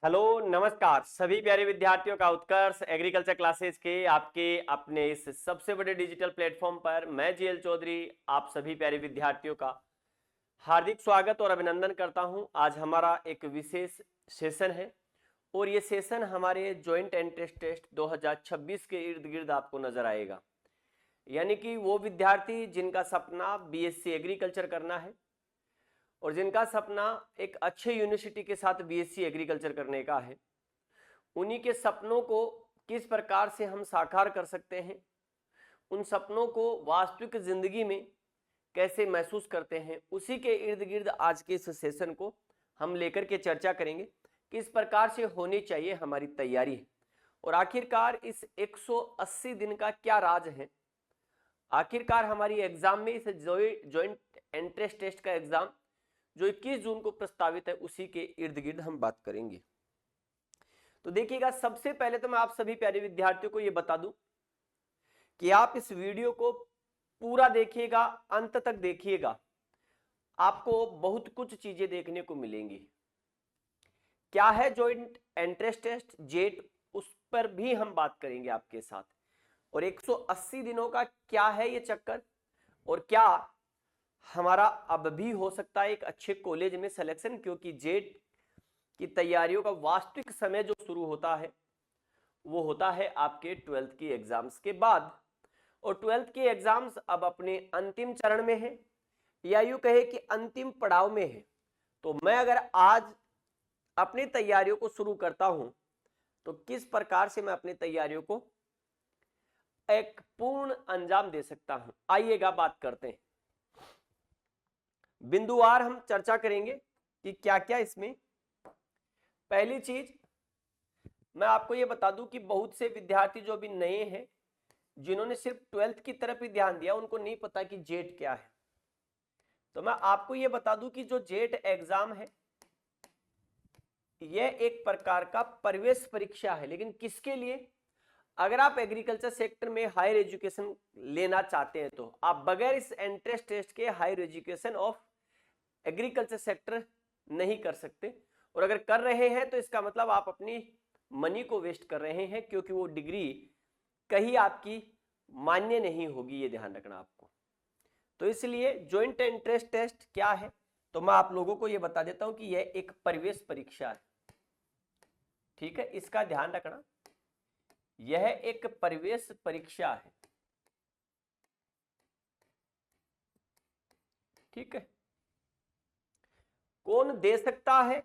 Hello नमस्कार सभी प्यारे विद्यार्थियों का उत्कर्ष एग्रीकल्चर क्लासेस के आपके अपने इस सबसे बड़े डिजिटल प्लेटफॉर्म पर मैं जीएल चौधरी आप सभी प्यारे विद्यार्थियों का हार्दिक स्वागत और अभिनंदन करता हूं। आज हमारा एक विशेष सेशन है और ये सेशन हमारे जॉइंट एंट्रेंस टेस्ट 2026 के इर्द गिर्द आपको नजर आएगा। यानी कि वो विद्यार्थी जिनका सपना बीएससी एग्रीकल्चर करना है और जिनका सपना एक अच्छे यूनिवर्सिटी के साथ बीएससी एग्रीकल्चर करने का है, उन्हीं के सपनों को किस प्रकार से हम साकार कर सकते हैं, उन सपनों को वास्तविक जिंदगी में कैसे महसूस करते हैं, उसी के इर्द गिर्द आज के इस सेशन को हम लेकर के चर्चा करेंगे। किस प्रकार से होनी चाहिए हमारी तैयारी और आखिरकार इस 180 दिन का क्या राज है। आखिरकार हमारी एग्जाम में इस जॉइंट एंट्रेंस टेस्ट का एग्जाम जो 21 जून को प्रस्तावित है उसी के इर्द गिर्द हम बात करेंगे। तो देखिएगा, सबसे पहले तो मैं आप सभी प्यारे विद्यार्थियों को यह बता दूं कि आप इस वीडियो को पूरा देखिएगा, अंत तक देखिएगा, आपको बहुत कुछ चीजें देखने को मिलेंगी। क्या है जॉइंट एंट्रेंस टेस्ट जेट, उस पर भी हम बात करेंगे आपके साथ। और 180 दिनों का क्या है ये चक्कर और क्या हमारा अब भी हो सकता है एक अच्छे कॉलेज में सिलेक्शन, क्योंकि जेट की तैयारियों का वास्तविक समय जो शुरू होता है वो होता है आपके 12th की एग्जाम्स के बाद। और 12th की एग्जाम्स अब अपने अंतिम चरण में है या यूं कहे कि अंतिम पड़ाव में है। तो मैं अगर आज अपनी तैयारियों को शुरू करता हूं तो किस प्रकार से मैं अपनी तैयारियों को एक पूर्ण अंजाम दे सकता हूं, आइएगा बात करते हैं। बिंदुवार हम चर्चा करेंगे कि क्या क्या इसमें। पहली चीज मैं आपको यह बता दूं कि बहुत से विद्यार्थी जो अभी नए हैं, जिन्होंने सिर्फ 12th की तरफ ही ध्यान दिया, उनको नहीं पता कि जेट क्या है। तो मैं आपको यह बता दूं कि जो जेट एग्जाम है यह एक प्रकार का प्रवेश परीक्षा है, लेकिन किसके लिए? अगर आप एग्रीकल्चर सेक्टर में हायर एजुकेशन लेना चाहते हैं तो आप बगैर इस एंट्रेंस टेस्ट के higher education of agriculture sector नहीं कर सकते। और अगर कर रहे हैं तो इसका मतलब आप अपनी मनी को वेस्ट कर रहे हैं, क्योंकि वो डिग्री कहीं आपकी मान्य नहीं होगी, ये ध्यान रखना आपको। तो इसलिए जॉइंट एंट्रेंस टेस्ट क्या है, तो मैं आप लोगों को यह बता देता हूं कि यह एक प्रवेश परीक्षा है। ठीक है, इसका ध्यान रखना, यह एक प्रवेश परीक्षा है। ठीक है, कौन दे सकता है?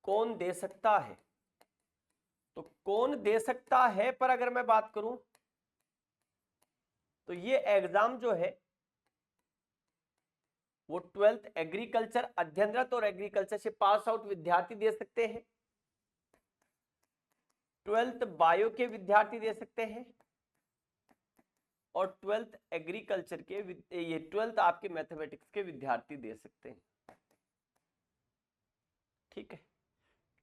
कौन दे सकता है? तो कौन दे सकता है पर अगर मैं बात करूं तो ये एग्जाम जो है वो 12th एग्रीकल्चर अध्ययनरत और एग्रीकल्चर से पास आउट विद्यार्थी दे सकते हैं, 12th बायो के विद्यार्थी दे सकते हैं और 12th एग्रीकल्चर के ये 12th आपके मैथमेटिक्स के विद्यार्थी दे सकते हैं। ठीक है,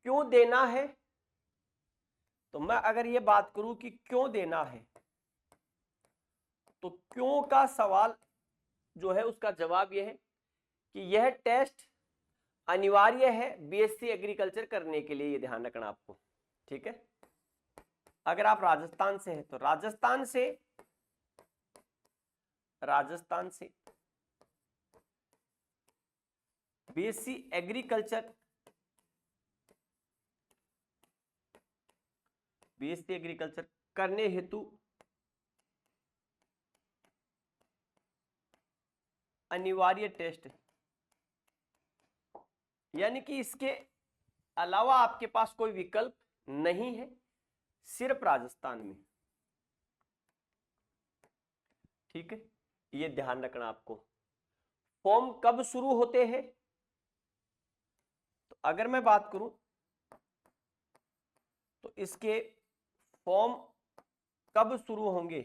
क्यों देना है? तो मैं अगर ये बात करूं कि क्यों देना है, तो क्यों का सवाल जो है उसका जवाब यह है कि यह टेस्ट अनिवार्य है बीएससी एग्रीकल्चर करने के लिए, ये ध्यान रखना आपको। ठीक है, अगर आप राजस्थान से हैं तो राजस्थान से बीएससी एग्रीकल्चर करने हेतु अनिवार्य टेस्ट, यानी कि इसके अलावा आपके पास कोई विकल्प नहीं है, सिर्फ राजस्थान में। ठीक है, ये ध्यान रखना आपको। फॉर्म कब शुरू होते हैं? तो अगर मैं बात करूं तो इसके फॉर्म कब शुरू होंगे,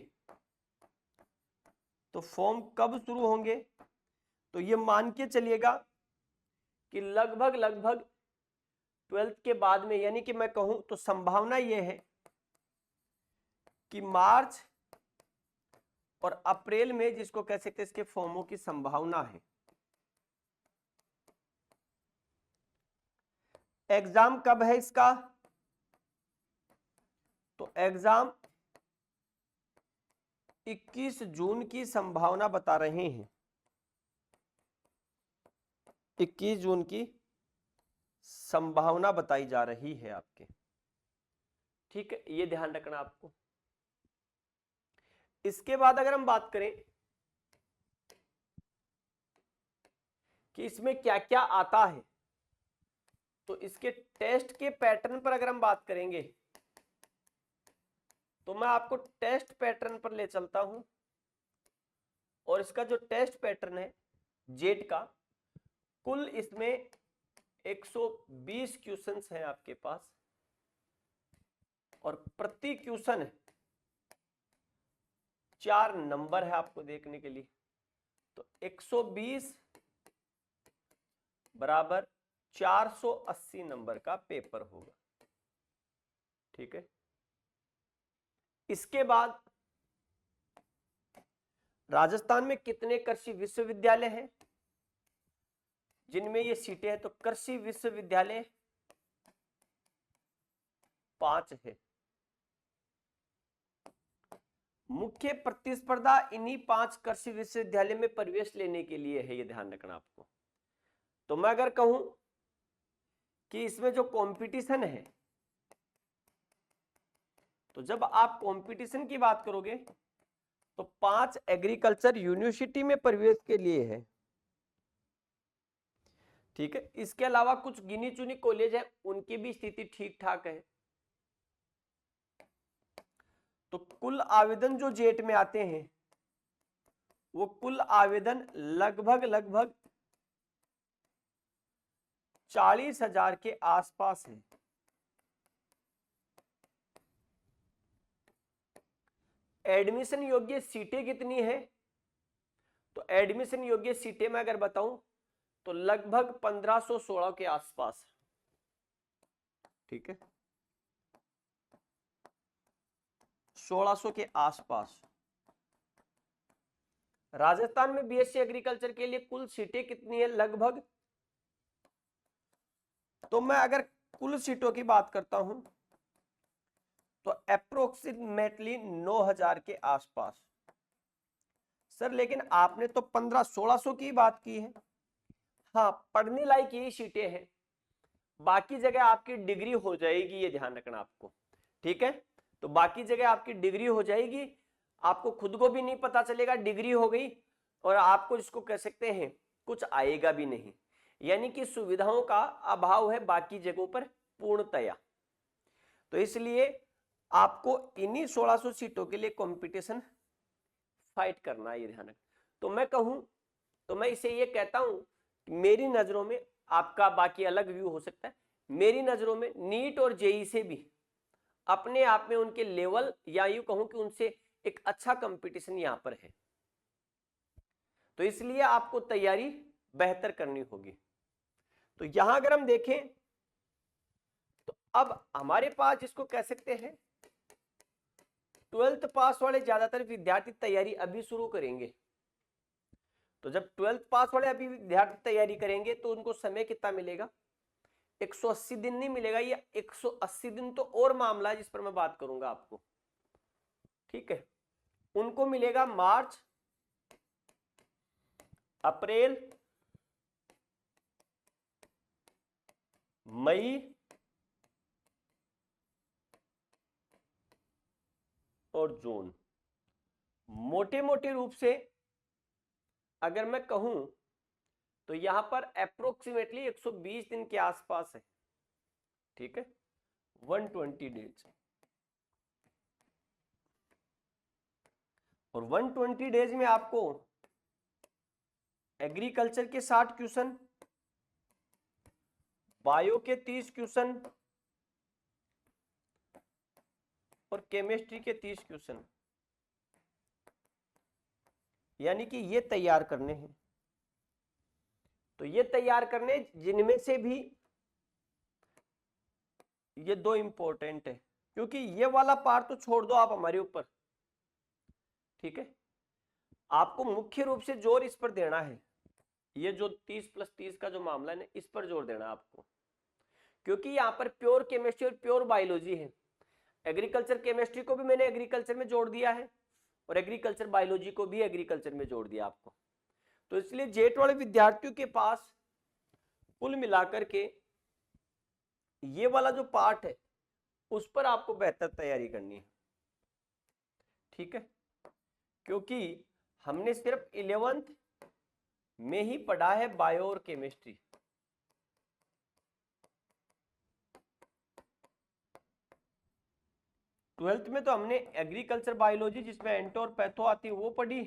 तो फॉर्म कब शुरू होंगे, तो ये मान के चलिएगा कि लगभग 12th के बाद में, यानी कि मैं कहूं तो संभावना यह है कि मार्च और अप्रैल में जिसको कह सकते हैं इसके फॉर्मों की संभावना है। एग्जाम कब है इसका? तो एग्जाम 21 जून की संभावना बता रहे हैं। 21 जून की संभावना बताई जा रही है आपके। ठीक है, ये ध्यान रखना आपको। इसके बाद अगर हम बात करें कि इसमें क्या क्या आता है, तो इसके टेस्ट के पैटर्न पर अगर हम बात करेंगे तो मैं आपको टेस्ट पैटर्न पर ले चलता हूं। और इसका जो टेस्ट पैटर्न है जेट का, कुल इसमें 120 क्वेश्चंस हैं आपके पास और प्रति क्वेश्चन 4 नंबर है आपको देखने के लिए। तो 120 बराबर 480 नंबर का पेपर होगा। ठीक है, इसके बाद राजस्थान में कितने कृषि विश्वविद्यालय हैं जिनमें ये सीटें हैं? तो कृषि विश्वविद्यालय 5 है। मुख्य प्रतिस्पर्धा इन्हीं 5 कृषि विश्वविद्यालय में प्रवेश लेने के लिए है, ये ध्यान रखना आपको। तो मैं अगर कहूं कि इसमें जो कंपटीशन है, तो जब आप कंपटीशन की बात करोगे तो 5 एग्रीकल्चर यूनिवर्सिटी में प्रवेश के लिए है। ठीक है, इसके अलावा कुछ गिनी चुनी कॉलेज है, उनकी भी स्थिति ठीक ठाक है। तो कुल आवेदन जो जेट में आते हैं वो कुल आवेदन लगभग 40,000 के आसपास है। एडमिशन योग्य सीटें कितनी है? तो एडमिशन योग्य सीटें मैं अगर बताऊं तो लगभग 1516 के आसपास। ठीक है, 1600 के आसपास। राजस्थान में बीएससी एग्रीकल्चर के लिए कुल सीटें कितनी है लगभग? तो मैं अगर कुल सीटों की बात करता हूं तो अप्रोक्सीमेटली 9000 के आसपास। सर लेकिन आपने तो 1500-1600 की बात की है। हाँ, पढ़ने लायक यही सीटें हैं, बाकी जगह आपकी डिग्री हो जाएगी, ये ध्यान रखना आपको। ठीक है, तो बाकी जगह आपकी डिग्री हो जाएगी, आपको खुद को भी नहीं पता चलेगा डिग्री हो गई, और आपको जिसको कह सकते हैं कुछ आएगा भी नहीं। यानी कि सुविधाओं का अभाव है बाकी जगहों पर पूर्णतया। तो इसलिए आपको इन्हीं 1600 सीटों के लिए कंपटीशन फाइट करना है, ये ध्यान रखना। तो मैं कहूं तो मैं इसे ये कहता हूं, मेरी नजरों में, आपका बाकी अलग व्यू हो सकता है, मेरी नजरों में नीट और जेई से भी अपने आप में उनके लेवल, या यूं कहूं कि उनसे एक अच्छा कंपटीशन यहां पर है। तो इसलिए आपको तैयारी बेहतर करनी होगी। तो यहां अगर हम देखें तो अब हमारे पास जिसको कह सकते हैं 12th पास वाले ज्यादातर विद्यार्थी तैयारी अभी शुरू करेंगे। तो जब 12th पास वाले अभी विद्यार्थी तैयारी करेंगे तो उनको समय कितना मिलेगा? 180 दिन नहीं मिलेगा, ये 180 दिन तो और मामला है जिस पर मैं बात करूंगा आपको। ठीक है, उनको मिलेगा मार्च, अप्रैल, मई और जून। मोटे मोटे रूप से अगर मैं कहूं तो यहां पर अप्रोक्सीमेटली 120 दिन के आसपास है। ठीक है, 120 डेज। और 120 डेज में आपको एग्रीकल्चर के 60 क्वेश्चन, बायो के 30 क्वेश्चन और केमिस्ट्री के 30 क्वेश्चन, यानी कि ये तैयार करने हैं। तो ये तैयार करने, जिनमें से भी ये 2 इंपॉर्टेंट है, क्योंकि ये वाला पार्ट तो छोड़ दो आप हमारे ऊपर। ठीक है, आपको मुख्य रूप से जोर इस पर देना है, ये जो 30+30 का जो मामला है ना, इस पर जोर देना आपको, क्योंकि यहाँ पर प्योर केमिस्ट्री और प्योर बायोलॉजी है। एग्रीकल्चर केमिस्ट्री को भी मैंने एग्रीकल्चर में जोड़ दिया है और एग्रीकल्चर बायोलॉजी को भी एग्रीकल्चर में जोड़ दिया आपको। तो इसलिए जेट वाले विद्यार्थियों के पास कुल मिलाकर के ये वाला जो पार्ट है उस पर आपको बेहतर तैयारी करनी है, ठीक है, क्योंकि हमने सिर्फ 11th में ही पढ़ा है बायो और केमिस्ट्री। ट्वेल्थ में तो हमने एग्रीकल्चर बायोलॉजी जिसमें एंटो और पैथो आती है वो पढ़ी,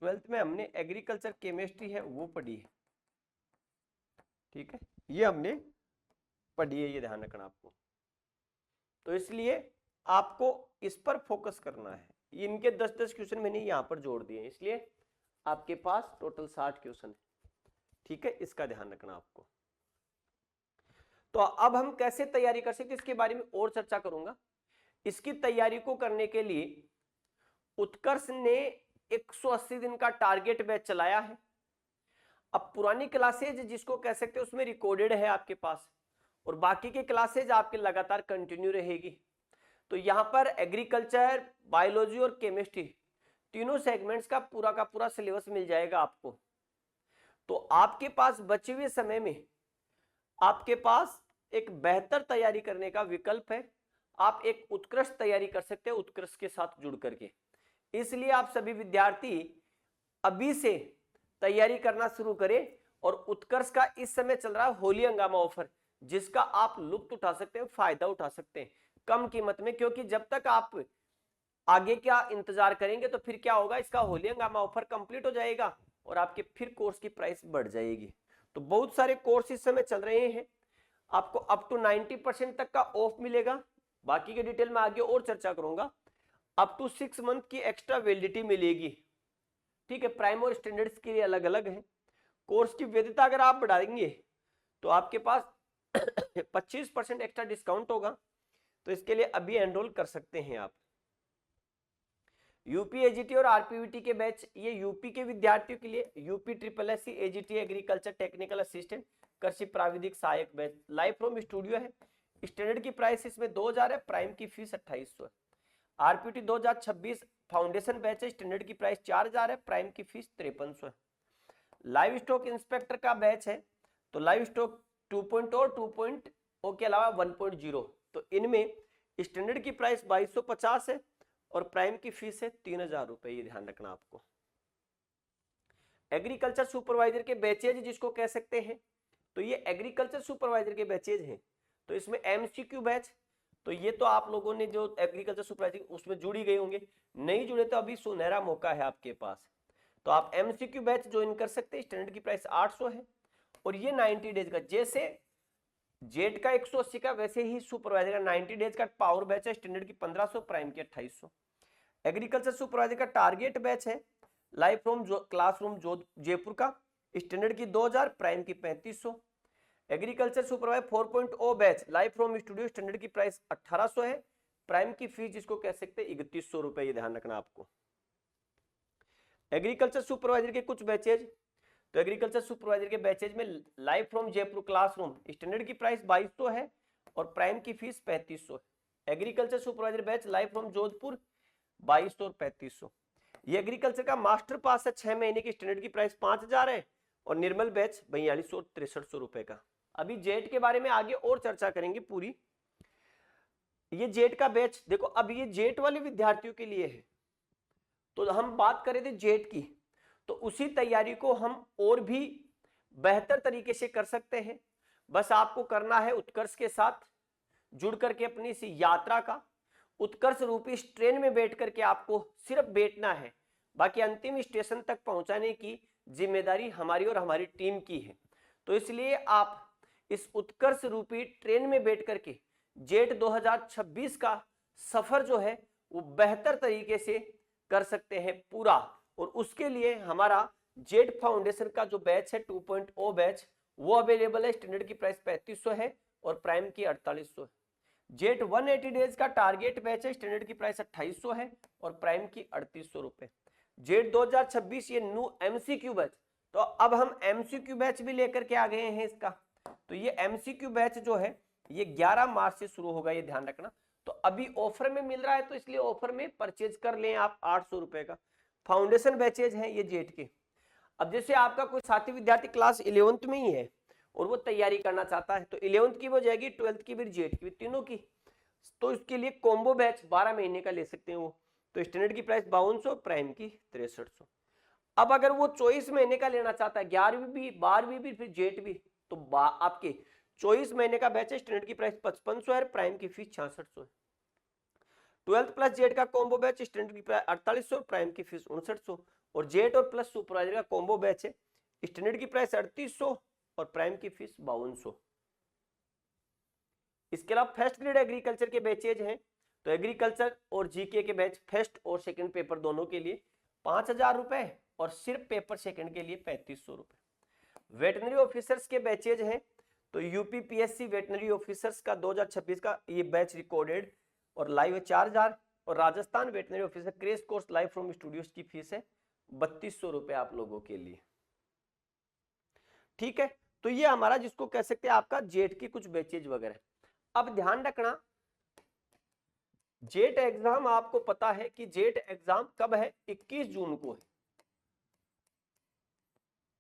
12th में हमने एग्रीकल्चर केमिस्ट्री है वो पढ़ी है, ठीक है, ये हमने पढ़ी है, ये ध्यान रखना आपको। तो इसलिए आपको इस पर फोकस करना है। इनके 10-10 क्वेश्चन मैंने यहाँ पर जोड़ दिए, इसलिए आपके पास टोटल 60 क्वेश्चन है, ठीक है, इसका ध्यान रखना आपको। तो अब हम कैसे तैयारी कर सकते हैं इसके बारे में और चर्चा करूंगा। इसकी तैयारी को करने के लिए उत्कर्ष ने 180 दिन का टारगेट बैच चलाया है। अब पुरानी क्लासेज जिसको कह सकते हैं उसमें रिकॉर्डेड है आपके पास, और बाकी के क्लासेज आपके लगातार कंटिन्यू रहेगी। तो यहाँ पर एग्रीकल्चर, बायोलॉजी और केमिस्ट्री तीनों सेगमेंट्स का पूरा सिलेबस मिल जाएगा आपको। तो आपके पास बचे हुए समय में आपके पास एक बेहतर तैयारी करने का विकल्प है। आप एक उत्कृष्ट तैयारी कर सकते हैं उत्कर्ष के साथ जुड़ करके। इसलिए आप सभी विद्यार्थी अभी से तैयारी करना शुरू करें, और उत्कर्ष का इस समय चल रहा है होली हंगामा ऑफर, जिसका आप लुत्फ उठा सकते हैं, फायदा उठा सकते हैं कम कीमत में। क्योंकि जब तक आप आगे क्या इंतजार करेंगे तो फिर क्या होगा, इसका होली हंगामा ऑफर कंप्लीट हो जाएगा और आपके फिर कोर्स की प्राइस बढ़ जाएगी। तो बहुत सारे कोर्स इस समय चल रहे हैं, आपको अप टू 90% तक का ऑफ मिलेगा। बाकी के डिटेल में आगे और चर्चा करूंगा। अप टू 6 मंथ की एक्स्ट्रा वैलिडिटी मिलेगी, ठीक है, प्राइम और स्टैंडर्ड्स के लिए अलग अलग है। कोर्स की वैधता अगर आप बढ़ाएंगे तो आपके पास 25% एक्स्ट्रा डिस्काउंट होगा। तो इसके लिए अभी एनरोल कर सकते हैं आप। यूपी एजीटी और आरपीवीटी के बैच, ये यूपी के विद्यार्थियों के लिए UP SSSC AGT agriculture technical assistant कृषि प्राविधिक सहायक बैच लाइव फ्रॉम स्टूडियो है। स्टैंडर्ड की प्राइस इसमें 2000 है, प्राइम की फीस 2800 है। आरपीटी 2026 फाउंडेशन बैच है, स्टैंडर्ड की प्राइस 4000 है, प्राइम की फीस 5300 है। लाइव स्टॉक इंस्पेक्टर का बैच है, तो लाइव स्टॉक 2.0 और 2.0 के अलावा 1.0, तो इनमें स्टैंडर्ड की प्राइस 2250 है और प्राइम की फीस है 3000 रुपए, ये ध्यान रखना आपको। एग्रीकल्चर सुपरवाइजर के बैचेज जिसको कह सकते हैं, तो ये एग्रीकल्चर सुपरवाइजर के बैचेज हैं। तो इसमें एमसीक्यू बैच, तो ये तो आप लोगों ने जो एग्रीकल्चर सुपरवाइजर उसमें जुड़ी गए होंगे, नहीं जुड़े तो अभी सुनहरा मौका है आपके पास। तो आप एमसीक्यू बैच ज्वाइन कर सकते हैं, स्टैंडर्ड की प्राइस 800 है और ये 90 डेज का, जैसे जेट का 180 का वैसे ही सुपरवाइजर का 90 डेज का पावर बैच है, स्टैंडर्ड की 1500, प्राइम की 2800। एग्रीकल्चर सुपरवाइजर का टारगेट बैच है लाइव फ्रॉम क्लासरूम जयपुर का, स्टैंडर्ड की 2000, प्राइम की 3500। Agriculture supervisor 4.0 batch live from studio, standard की प्राइस 1800 है, प्राइम की फीस जिसको कह सकते हैं 3100 रुपए, ये ध्यान रखना आपको। एग्रीकल्चर सुपरवाइजर के कुछ बैचेज, तो एग्रीकल्चर सुपरवाइजर के बैचेज में live from Jaipur classroom, standard की प्राइस 2200 है और प्राइम की फीस 3500 है। Agriculture supervisor batch live from Jodhpur 2200 और 3500। ये एग्रीकल्चर का मास्टर पास है 6 महीने की, स्टैंडर्ड की प्राइस 5000 है और निर्मल बैच 4200 और 6300 रुपए का। अभी जेट के बारे में आगे और चर्चा करेंगे पूरी। ये जेट का बैच देखो, अब ये जेट वाले विद्यार्थियों के लिए है। तो हम बात करें थे जेट की, तो उसी तैयारी को हम और भी बेहतर तरीके से कर सकते हैं। बस आपको करना है उत्कर्ष के साथ जुड़ करके अपनी इस यात्रा का, उत्कर्ष रूपी इस ट्रेन में बैठ करके आपको सिर्फ बैठना है, बाकी अंतिम स्टेशन तक पहुंचाने की जिम्मेदारी हमारी और हमारी टीम की है। तो इसलिए आप इस उत्कर्ष रूपी ट्रेन में बैठ करके जेट 2026 का सफर जो है वो बेहतर तरीके से कर सकते हैं पूरा। और उसके लिए हमारा जेट फाउंडेशन का जो बैच है 2.0 बैच वो अवेलेबल है, स्टैंडर्ड की प्राइस 3500 है और प्राइम की 4800 है। जेट 180 डेज का टारगेट बैच है, स्टैंडर्ड की प्राइस 2800 है और प्राइम की 3800 रुपए। जेट 2026 ये न्यू एमसीक्यू बैच। तो अब हम एमसीक्यू बैच भी लेकर के आ गए हैं इसका। तो ये एमसीक्यू बैच जो है ये 11 मार्च से शुरू होगा, ये ध्यान रखना। तो अभी ऑफर में मिल रहा है तो इसलिए ऑफर में परचेज कर लें आप 800 रुपए का। फाउंडेशन बैचेज हैं ये जेट के। अब जैसे आपका कोई साथी विद्यार्थी क्लास 11th में ही है और वो तैयारी करना चाहता है, तो 11th की वो जाएगी, 12th की भी, जेट की भी, तीनों की। तो इसके लिए कॉम्बो बैच 12 महीने का ले सकते हैं वो। तो स्टैंडर्ड की प्राइस 5200, प्राइम की 6300। अब अगर वो 24 महीने का लेना चाहता है, 11वीं भी 12वीं भी फिर जेट भी, तो आपके 24 महीने का बैच है, स्टैंडर्ड की प्राइस 5500 है, प्राइम की फीस 6600 है। 12th प्लस जेट का कॉम्बो बैच, स्टैंडर्ड की प्राइस 4800, प्राइम की फीस 5900। और जेट और प्लस सुपरवाइजर का कॉम्बो बैच है, स्टैंडर्ड की प्राइस 3800 और प्राइम की फीस 5200। इसके अलावा फर्स्ट ग्रेड एग्रीकल्चर के बैचेज हैं। तो एग्रीकल्चर और जीके के बैच फर्स्ट और सेकंड पेपर दोनों के लिए 5000 रुपए और सिर्फ पेपर सेकंड के लिए 3500 रुपए। वेटनरी ऑफिसर्स के बैचेज हैं। तो यूपीपीएससी वेटनरी ऑफिसर्स का 2026 का ये बैच रिकॉर्डेड और लाइव 4000। और Rajasthan veterinary officer crash course live from studios की फीस है 3200 रुपए आप लोगों के लिए। ठीक है, तो ये हमारा जिसको कह सकते हैं आपका जेट की कुछ बैचेज वगैरह। अब ध्यान रखना, जेट एग्जाम आपको पता है कि जेट एग्जाम कब है, 21 जून को है।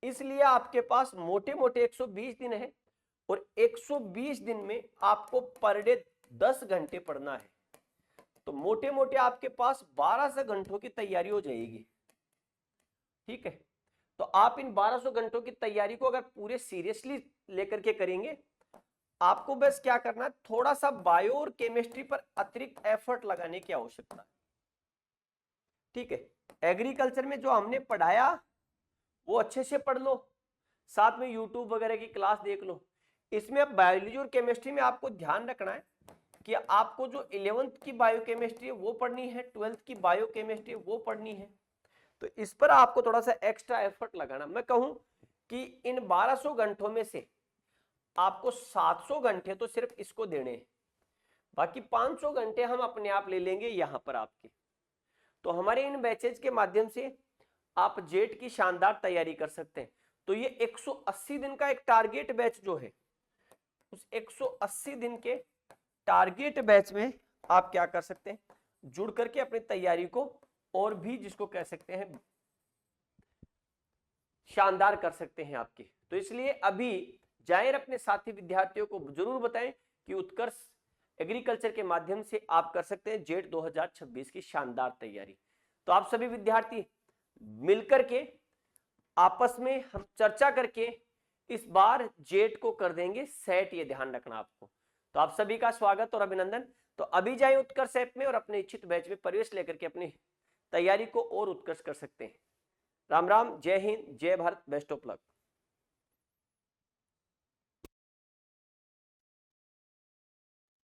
इसलिए आपके पास मोटे मोटे 120 दिन है और 120 दिन में आपको पर डे 10 घंटे पढ़ना है। तो मोटे मोटे आपके पास 1200 घंटों की तैयारी हो जाएगी। ठीक है, तो आप इन 1200 घंटों की तैयारी को अगर पूरे सीरियसली लेकर के करेंगे, आपको बस क्या करना है, थोड़ा सा बायो और केमिस्ट्री पर अतिरिक्त एफर्ट लगाने की आवश्यकता है। ठीक है, एग्रीकल्चर में जो हमने पढ़ाया वो अच्छे से पढ़ लो, साथ में यूट्यूब वगैरह की क्लास देख लो। इसमें अब बायोलॉजी और केमिस्ट्री में आपको ध्यान रखना है कि आपको जो 11th की बायोकेमिस्ट्री है वो पढ़नी है, 12th की बायोकेमिस्ट्री वो पढ़नी है। तो इस पर आपको थोड़ा सा एक्स्ट्रा एफर्ट लगाना। मैं कहूं कि इन 1200 घंटों में से आपको 700 घंटे तो सिर्फ इसको देने हैं, बाकी 500 घंटे हम अपने आप ले लेंगे यहां पर आपके। तो हमारे इन बैचेज के माध्यम से आप जेट की शानदार तैयारी कर सकते हैं। तो ये 180 दिन का एक टारगेट बैच जो है, उस 180 दिन के टारगेट बैच में आप क्या कर सकते हैं, जुड़ करके अपनी तैयारी को और भी जिसको कह सकते हैं शानदार कर सकते हैं आपकी। तो इसलिए अभी जाहिर अपने साथी विद्यार्थियों को जरूर बताएं कि उत्कर्ष एग्रीकल्चर के माध्यम से आप कर सकते हैं जेट 2026 की शानदार तैयारी। तो आप सभी विद्यार्थी मिलकर के आपस में हम चर्चा करके इस बार जेट को कर देंगे सेट, ये ध्यान रखना आपको। तो आप सभी का स्वागत और अभिनंदन। तो अभी जाए उत्कर्ष ऐप में और अपने इच्छित बैच में प्रवेश लेकर के अपनी तैयारी को और उत्कर्ष कर सकते हैं। राम राम, जय हिंद, जय भारत, बेस्ट ऑफ लक।